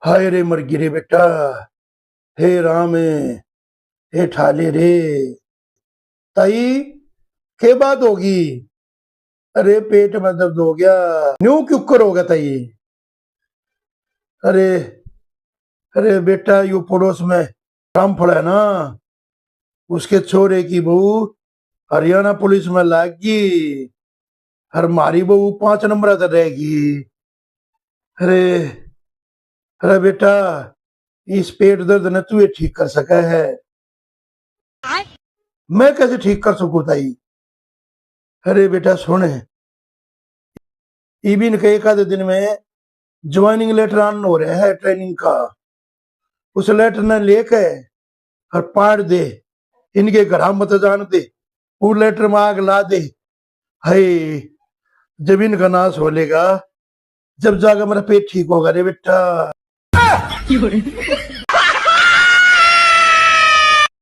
हाय रे मर गिरे बेटा, हे राम, हे ठाले रे। ताई, के बात होगी? अरे पेट में दर्द हो गया। न्यू क्यों करोगे ताई? अरे, अरे बेटा, यू पड़ोस में रामफल है ना, उसके छोरे की बहू हरियाणा पुलिस में लागी, और हमारी बहू 5 नंबर पर रहेगी। अरे, अरे बेटा, इस पेट दर्द ने तू ठीक कर सका है, मैं कैसे ठीक कर सकूं ताई? अरे बेटा सुन, इबिन के एक आधे दिन में ज्वाइनिंग लेटर आना हो रहा है ट्रेनिंग का। उस लेटर ने लेके और पाड़ दे, इनके घर मत जान दे, वो लेटर में आग ला दे। हाय, जब इनका नाश हो लेगा, जब जाकर मेरा पेट ठीक होगा रे बेटा।